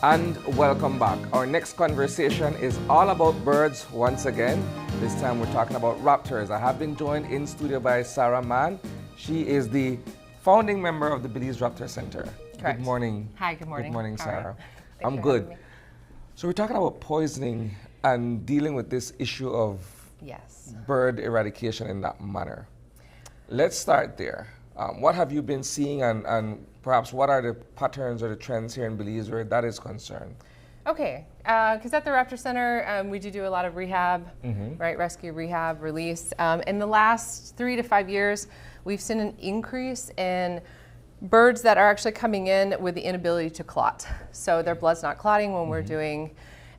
And welcome back. Our next conversation is all about birds once again. This time we're talking about raptors. I have been joined in studio by Sarah Mann. She is the founding member of the Belize Raptor Center. Correct. Good morning. Hi, good morning. Good morning, How Sarah. I'm good. So we're talking about poisoning and dealing with this issue of bird eradication in that manner. Let's start there. What have you been seeing and perhaps what are the patterns or the trends here in Belize where that is concerned? Okay, because at the Raptor Center, we do a lot of rehab, right? Rescue, rehab, release. In the last 3 to 5 years, we've seen an increase in birds that are actually coming in with the inability to clot. So their blood's not clotting when we're doing,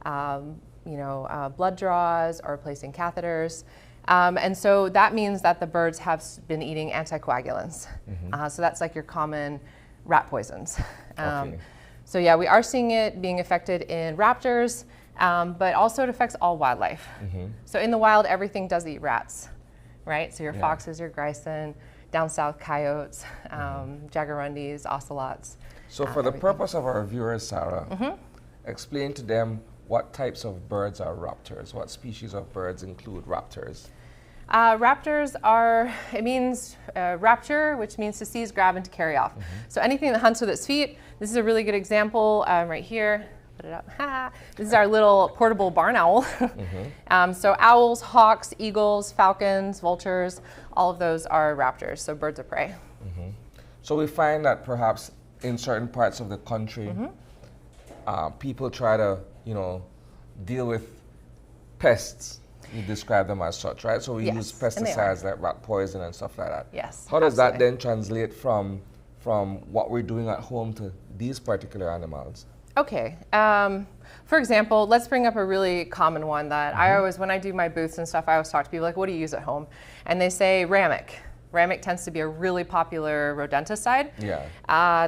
blood draws or placing catheters. And so that means that the birds have been eating anticoagulants. So that's like your common rat poisons. So yeah, we are seeing it being affected in raptors, but also it affects all wildlife. So in the wild, everything does eat rats, right? So your foxes, your grison, down south coyotes, jaguarundis, ocelots. So for the purpose of our viewers, Sarah, explain to them what types of birds are raptors? What species of birds include raptors? Raptors are, it means rapture, which means to seize, grab, and to carry off. So anything that hunts with its feet. This is a really good example right here. Put it up. This is our little portable barn owl. So owls, hawks, eagles, falcons, vultures, all of those are raptors, so birds of prey. So we find that perhaps in certain parts of the country, people try to, deal with pests. You describe them as such, right? So we use pesticides like rat poison and stuff like that. Yes. How does that then translate from what we're doing at home to these particular animals? Okay. For example, let's bring up a really common one that I always, when I do my booths and stuff, I always talk to people like, what do you use at home? And they say Ramic. Ramic tends to be a really popular rodenticide.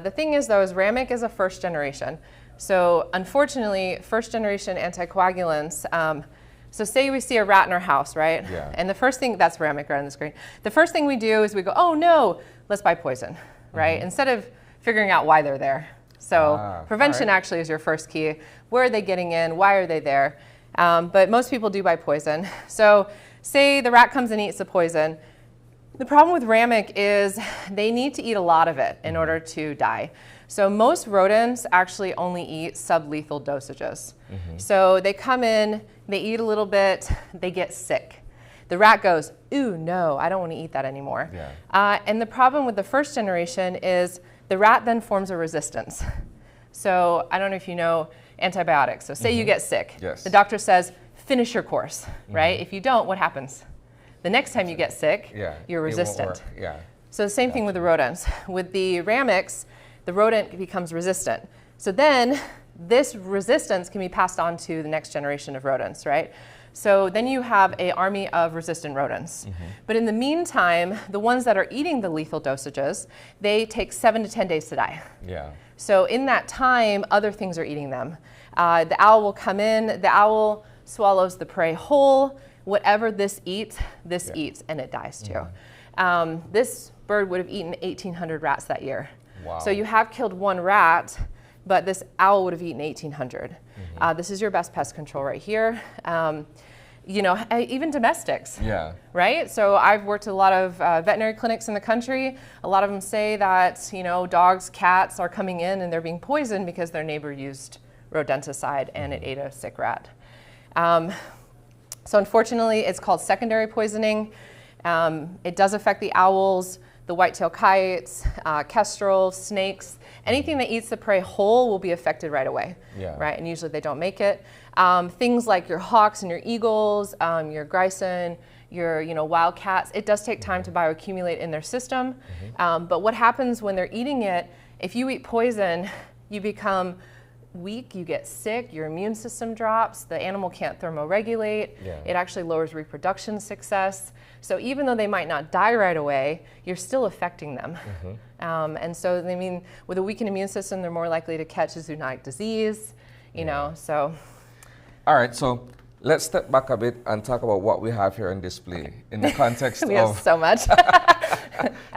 The thing is, though, is Ramic is a first generation. So unfortunately, first generation anticoagulants, so say we see a rat in our house, right? And the first thing, that's Ramic right on the screen. The first thing we do is we go, oh no, let's buy poison, right? Instead of figuring out why they're there. So prevention actually is your first key. Where are they getting in? Why are they there? But most people do buy poison. So say the rat comes and eats the poison. The problem with Ramic is they need to eat a lot of it in order to die. So most rodents actually only eat sublethal dosages. So they come in, they eat a little bit, they get sick. The rat goes, ooh, no, I don't want to eat that anymore. And the problem with the first generation is the rat then forms a resistance. So I don't know if you know antibiotics. So say you get sick. The doctor says, finish your course, right? If you don't, what happens? The next time you get sick, you're resistant. So the same thing with the rodents. With the Ramics, the rodent becomes resistant. So then this resistance can be passed on to the next generation of rodents, right? So then you have an army of resistant rodents. But in the meantime, the ones that are eating the lethal dosages, they take 7 to 10 days to die. So in that time, other things are eating them. The owl will come in, the owl swallows the prey whole. Whatever this eats, and it dies too. This bird would have eaten 1,800 rats that year. So you have killed one rat, but this owl would have eaten 1,800. This is your best pest control right here. Even domestics, right? So I've worked at a lot of veterinary clinics in the country. A lot of them say that, dogs, cats are coming in and they're being poisoned because their neighbor used rodenticide and it ate a sick rat. So unfortunately, it's called secondary poisoning. It does affect the owls, the white-tailed kites, kestrels, snakes. Anything that eats the prey whole will be affected right away, right? And usually they don't make it. Things like your hawks and your eagles, your grison, your wildcats, it does take time to bioaccumulate in their system. But what happens when they're eating it, if you eat poison, you become weak, you get sick, your immune system drops, the animal can't thermoregulate, it actually lowers reproduction success. So even though they might not die right away, you're still affecting them. And so, with a weakened immune system, they're more likely to catch a zoonotic disease, so. All right, so let's step back a bit and talk about what we have here on display in the context we have so much.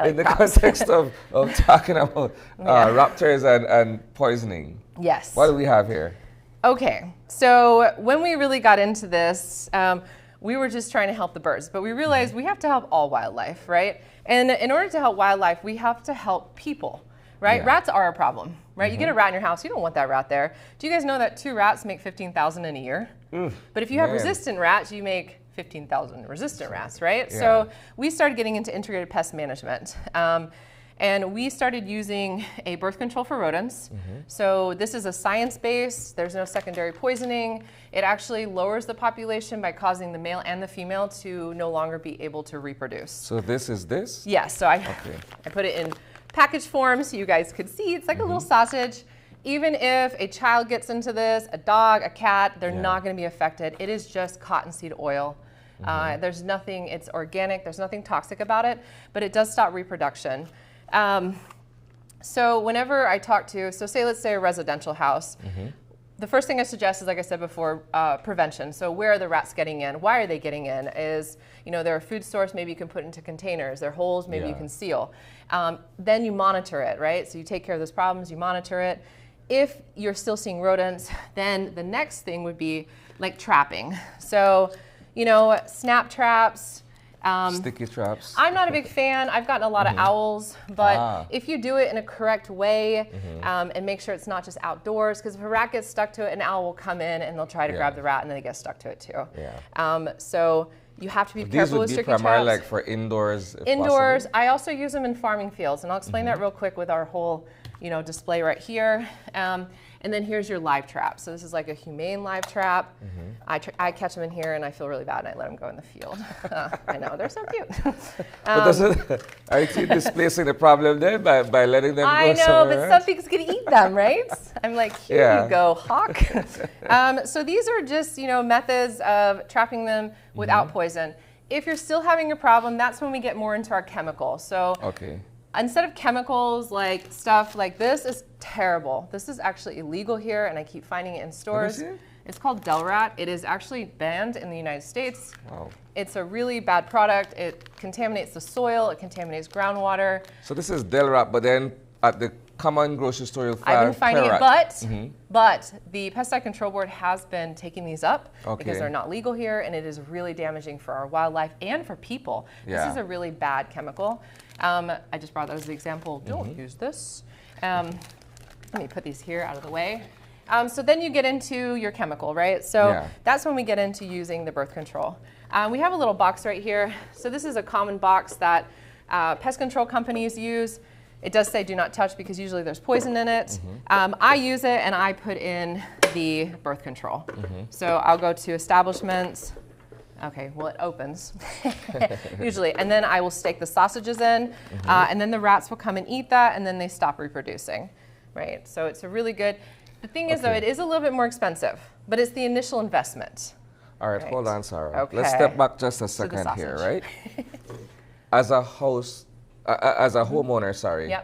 In the context of talking about raptors and poisoning. Yes. What do we have here? Okay, so when we really got into this, we were just trying to help the birds, but we realized we have to help all wildlife, right? And in order to help wildlife, we have to help people, right? Yeah. Rats are a problem, right? You get a rat in your house, you don't want that rat there. Do you guys know that 2 rats make 15,000 in a year? But if you have resistant rats, you make 15,000 resistant rats, right? Yeah. So we started getting into integrated pest management. And we started using a birth control for rodents. So this is a science-based, there's no secondary poisoning. It actually lowers the population by causing the male and the female to no longer be able to reproduce. So this is this? Yes, so I put it in package form so you guys could see. It's like a little sausage. Even if a child gets into this, a dog, a cat, they're not gonna be affected. It is just cottonseed oil. There's nothing, it's organic, there's nothing toxic about it, but it does stop reproduction. So whenever I talk to, so let's say a residential house, the first thing I suggest is, like I said before, prevention. So where are the rats getting in? Why are they getting in? Is, they're a food source, maybe you can put into containers. They're holes, maybe you can seal. Then you monitor it, right? So you take care of those problems, you monitor it. If you're still seeing rodents, then the next thing would be like trapping. So, snap traps, sticky traps. I'm not a big fan. I've gotten a lot of owls, but if you do it in a correct way and make sure it's not just outdoors, because if a rat gets stuck to it, an owl will come in and they'll try to grab the rat and then they get stuck to it too. So you have to be careful with sticky traps. These would be primarily like for indoors, if indoors. possible. I also use them in farming fields, and I'll explain that real quick with our whole display right here. And then here's your live trap. So this is like a humane live trap. I catch them in here and I feel really bad and I let them go in the field. I know, they're so cute. Are you displacing the problem then by letting them go somewhere I know, but else? some things can eat them, right? I'm like, here you go, hawk. So these are just, methods of trapping them without poison. If you're still having a problem, that's when we get more into our chemicals. So instead of chemicals, like stuff like this is terrible. This is actually illegal here, and I keep finding it in stores. It's called Delrat. It is actually banned in the United States. Wow. It's a really bad product. It contaminates the soil. It contaminates groundwater. So this is Delrat, but then at the common grocery store you'll find I've been finding Clarat. it, but the Pesticide Control Board has been taking these up because they're not legal here, and it is really damaging for our wildlife and for people. This is a really bad chemical. I just brought that as an example. Don't use this. Let me put these here out of the way. So then you get into your chemical, right? So that's when we get into using the birth control. We have a little box right here. So this is a common box that pest control companies use. It does say do not touch because usually there's poison in it. I use it and I put in the birth control. So I'll go to establishments. Okay, well, it opens usually, and then I will stake the sausages in, and then the rats will come and eat that, and then they stop reproducing, right? So it's a really good. The thing is, though, it is a little bit more expensive, but it's the initial investment. All right, hold on, Sarah. Let's step back just a second here, right? As a host, as a homeowner, sorry.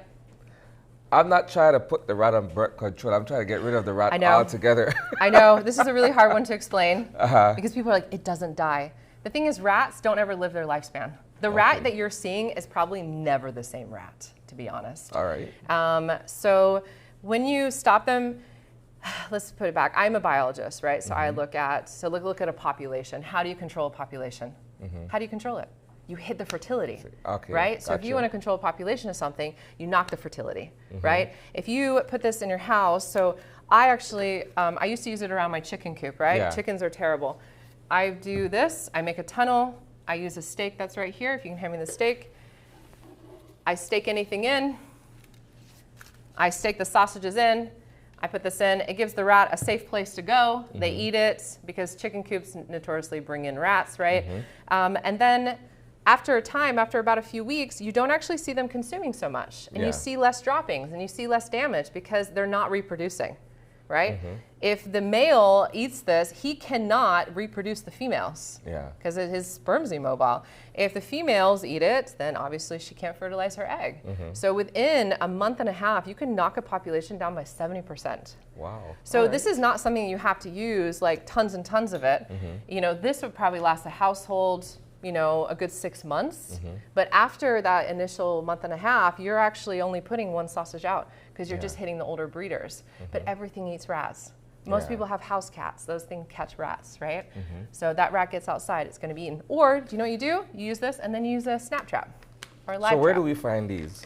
I'm not trying to put the rat on birth control. I'm trying to get rid of the rat altogether. I know. This is a really hard one to explain because people are like, it doesn't die. The thing is, rats don't ever live their lifespan. The rat that you're seeing is probably never the same rat, to be honest. All right. So when you stop them, let's put it back. I'm a biologist, right? So I look at a population. How do you control a population? How do you control it? You hit the fertility, right? So if you want to control a population of something, you knock the fertility, right? If you put this in your house, so I actually, I used to use it around my chicken coop, right? Chickens are terrible. I do this, I make a tunnel, I use a stake that's right here, if you can hand me the stake. I stake anything in, I stake the sausages in, I put this in, it gives the rat a safe place to go. They eat it because chicken coops notoriously bring in rats, right? And then after a time, after about a few weeks, you don't actually see them consuming so much. And you see less droppings and you see less damage because they're not reproducing, right? If the male eats this, he cannot reproduce the females because his sperm's immobile. If the females eat it, then obviously she can't fertilize her egg. So within a month and a half, you can knock a population down by 70%. Wow. So this is not something you have to use like tons and tons of it. This would probably last a household you know, a good 6 months. But after that initial month and a half, you're actually only putting one sausage out because you're just hitting the older breeders. But everything eats rats. Most people have house cats. Those things catch rats, right? So that rat gets outside, it's going to be eaten. Or, do you know what you do? You use this and then you use a snap trap or a live trap. So where trap. do we find these?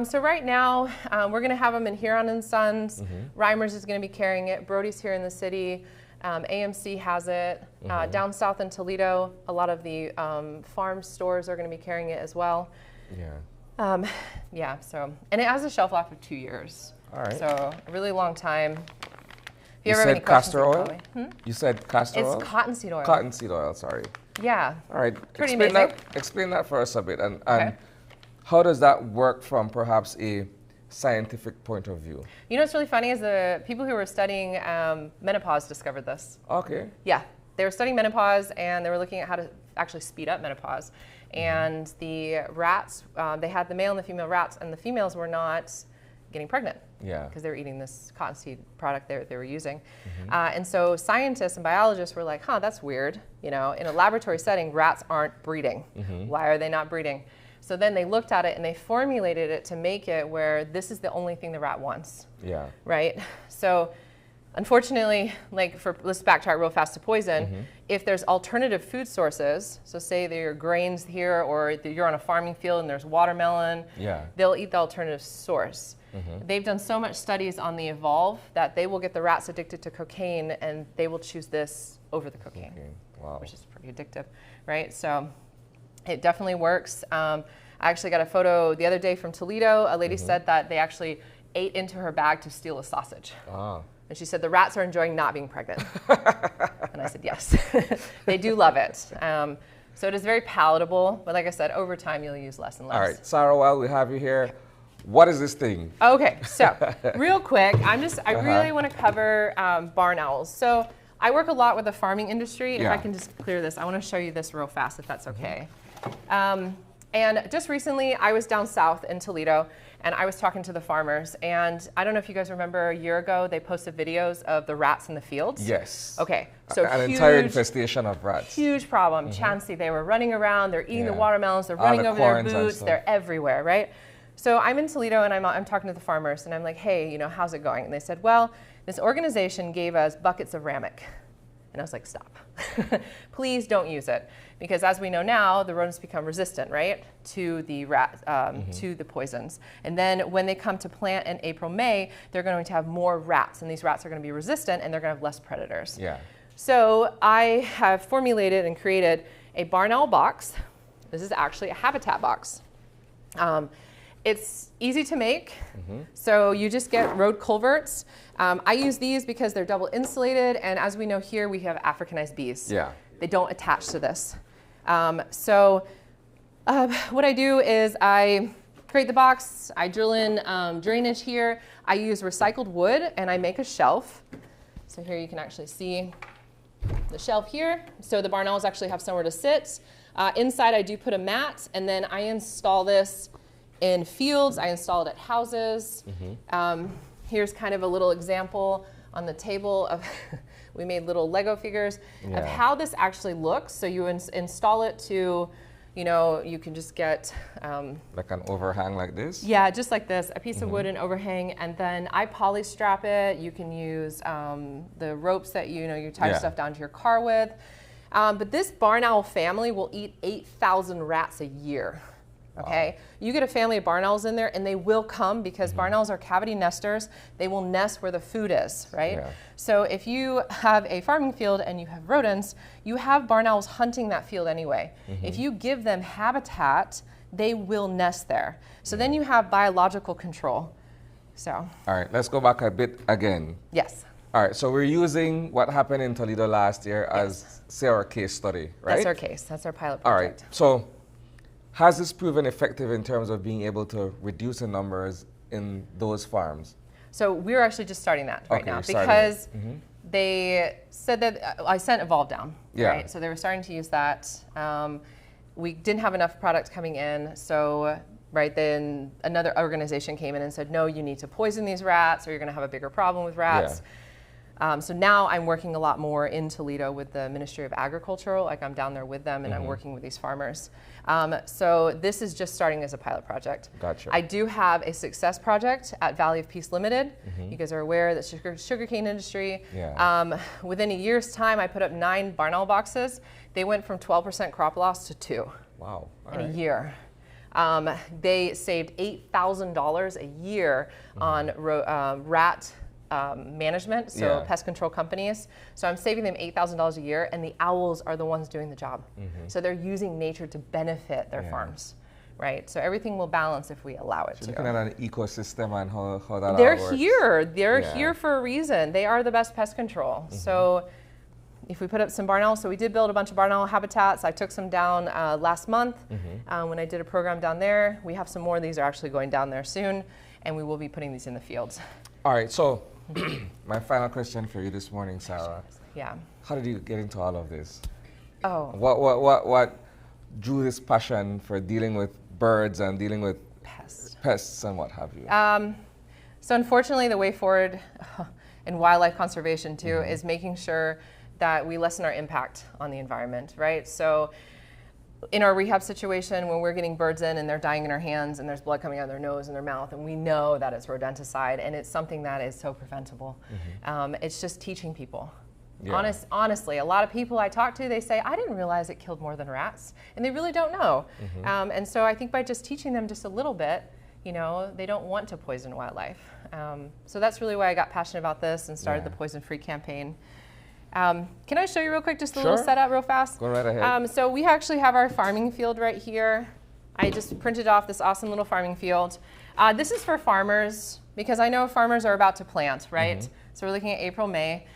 So right now, we're going to have them in Huron & Sons. Reimers is going to be carrying it. Brody's here in the city. AMC has it. Down south in Toledo, a lot of the farm stores are going to be carrying it as well. Yeah. So, and it has a shelf life of 2 years. All right. So a really long time. You said castor oil? You said castor oil? It's cottonseed oil. Cottonseed oil, sorry. Yeah. All right. Pretty amazing. Explain that for us a bit. And how does that work from perhaps a scientific point of view? You know what's really funny is the people who were studying menopause discovered this. Okay. Yeah. They were studying menopause and they were looking at how to actually speed up menopause. And the rats, they had the male and the female rats, and the females were not getting pregnant. Yeah. Because they were eating this cottonseed product they were using. And so scientists and biologists were like, that's weird. You know, in a laboratory setting, rats aren't breeding. Why are they not breeding? So then they looked at it and they formulated it to make it where this is the only thing the rat wants. Yeah. Right? So unfortunately, like let's backtrack real fast to poison. If there's alternative food sources, so say there are grains here or you're on a farming field and there's watermelon, they'll eat the alternative source. They've done so much studies on the evolve that they will get the rats addicted to cocaine and they will choose this over the cocaine, wow. Which is pretty addictive, right? So it definitely works. I actually got a photo the other day from Toledo. A lady said that they actually ate into her bag to steal a sausage. And she said, the rats are enjoying not being pregnant. And I said, yes, they do love it. So it is very palatable, but like I said, over time you'll use less and less. All right, Sarah, while we have you here, what is this thing? Okay, so real quick, I really want to cover barn owls. So I work a lot with the farming industry. If I can just clear this, I want to show you this real fast, if that's okay. And just recently, I was down south in Toledo, and I was talking to the farmers. And I don't know if you guys remember a year ago, they posted videos of the rats in the fields. Yes. Okay, so an entire infestation of rats. Huge problem. Chansey, they were running around, they're eating the watermelons, they're running over their boots, they're everywhere, right? So I'm in Toledo, and I'm talking to the farmers, and I'm like, hey, you know, how's it going? And they said, well, this organization gave us buckets of Ramic. And I was like, stop. Please don't use it. Because as we know now, the rodents become resistant, right, to the to the poisons. And then when they come to plant in April, May, they're going to have more rats. And these rats are going to be resistant, and they're going to have less predators. Yeah. So I have formulated and created a barn owl box. This is actually a habitat box. It's easy to make, so you just get road culverts. I use these because they're double insulated, and as we know here, we have Africanized bees. Yeah. They don't attach to this. So what I do is I create the box, I drill in drainage here, I use recycled wood, and I make a shelf. So here you can actually see the shelf here. So the barn owls actually have somewhere to sit. Inside I do put a mat, and then I install this in fields, I install it at houses. Here's kind of a little example on the table of, we made little Lego figures of how this actually looks. So you install it to, you know, you can just get... like an overhang like this? Yeah, just like this, a piece of wood and overhang, and then I poly strap it. You can use the ropes that you tie stuff down to your car with. But this barn owl family will eat 8,000 rats a year. Okay, you get a family of barn owls in there, and they will come because barn owls are cavity nesters. They will nest where the food is, right? So if you have a farming field and you have rodents, you have barn owls hunting that field anyway. If you give them habitat, they will nest there. So then you have biological control. So. All right, let's go back a bit again. Yes. All right, so we're using what happened in Toledo last year as, say, our case study, right? That's our case. That's our pilot project. All right, so has this proven effective in terms of being able to reduce the numbers in those farms? So we're actually just starting that right now because they said that I sent Evolve down, right? So they were starting to use that. We didn't have enough products coming in, so then another organization came in and said, no, you need to poison these rats or you're going to have a bigger problem with rats. So now I'm working a lot more in Toledo with the Ministry of Agriculture. Like I'm down there with them and I'm working with these farmers. So this is just starting as a pilot project. Gotcha. I do have a success project at Valley of Peace Limited. You guys are aware that sugarcane industry. Yeah. Within a year's time, I put up 9 barn owl boxes. They went from 12% crop loss to 2. Wow. In a year. They saved $8,000 a year on rat management, so pest control companies. So I'm saving them $8,000 a year, and the owls are the ones doing the job. So they're using nature to benefit their farms, right? So everything will balance if we allow it to. Looking at an ecosystem and how that they're all works. here. They're here for a reason. They are the best pest control. So if we put up some barn owls, so we did build a bunch of barn owl habitats. I took some down last month when I did a program down there. We have some more. These are actually going down there soon, and we will be putting these in the fields. All right, so my final question for you this morning, Sarah. Yeah. How did you get into all of this? Oh. What drew this passion for dealing with birds and dealing with pests and what have you? So unfortunately, the way forward in wildlife conservation too is making sure that we lessen our impact on the environment, right? So in our rehab situation, when we're getting birds in and they're dying in our hands and there's blood coming out of their nose and their mouth, and we know that it's rodenticide and it's something that is so preventable. It's just teaching people. Yeah. Honestly, a lot of people I talk to, they say, I didn't realize it killed more than rats, and they really don't know. And so I think by just teaching them just a little bit, you know, they don't want to poison wildlife. So that's really why I got passionate about this and started the Poison Free campaign. Can I show you real quick just a little setup real fast? Go right ahead. So we actually have our farming field right here. I just printed off this awesome little farming field. This is for farmers because I know farmers are about to plant, right? So we're looking at April, May.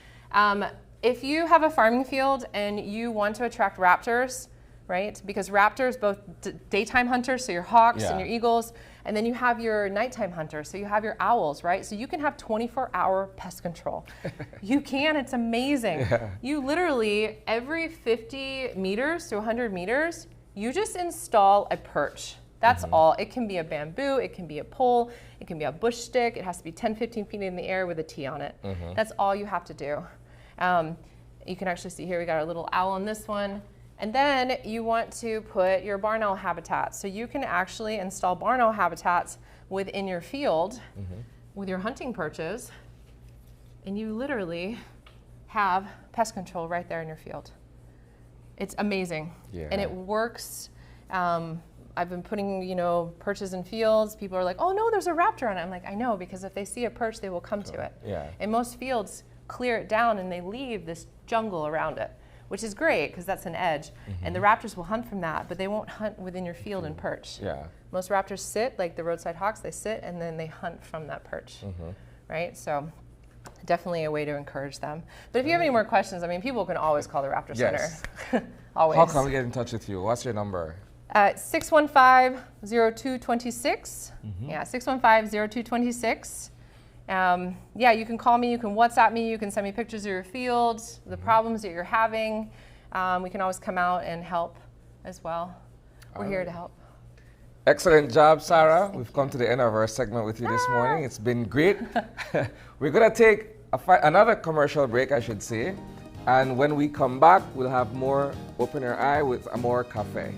If you have a farming field and you want to attract raptors, right? Because raptors, both daytime hunters, so your hawks and your eagles, and then you have your nighttime hunters, so you have your owls, right? So you can have 24-hour pest control. You can, it's amazing. You literally, every 50 meters to 100 meters, you just install a perch. That's all. It can be a bamboo, it can be a pole, it can be a bush stick, it has to be 10, 15 feet in the air with a T on it. That's all you have to do. You can actually see here, we got our little owl on this one. And then you want to put your barn owl habitat. So you can actually install barn owl habitats within your field with your hunting perches, and you literally have pest control right there in your field. It's amazing, and it works. I've been putting, you know, perches in fields. People are like, oh no, there's a raptor on it. I'm like, I know, because if they see a perch, they will come to it. And most fields clear it down and they leave this jungle around it, which is great because that's an edge. And the raptors will hunt from that, but they won't hunt within your field and perch. Most raptors sit, like the roadside hawks, they sit and then they hunt from that perch, right? So definitely a way to encourage them. But if you have any more questions, I mean, people can always call the Raptor Center. Always. How can we get in touch with you? What's your number? 615-0226. Yeah, 615-0226. Yeah, you can call me, you can WhatsApp me, you can send me pictures of your fields, the problems that you're having. We can always come out and help as well. We're here to help. Excellent job, Sarah. We've come to the end of our segment with you this morning. It's been great. We're going to take another commercial break, I should say. And when we come back, we'll have more Open Your Eye with Amore Cafe.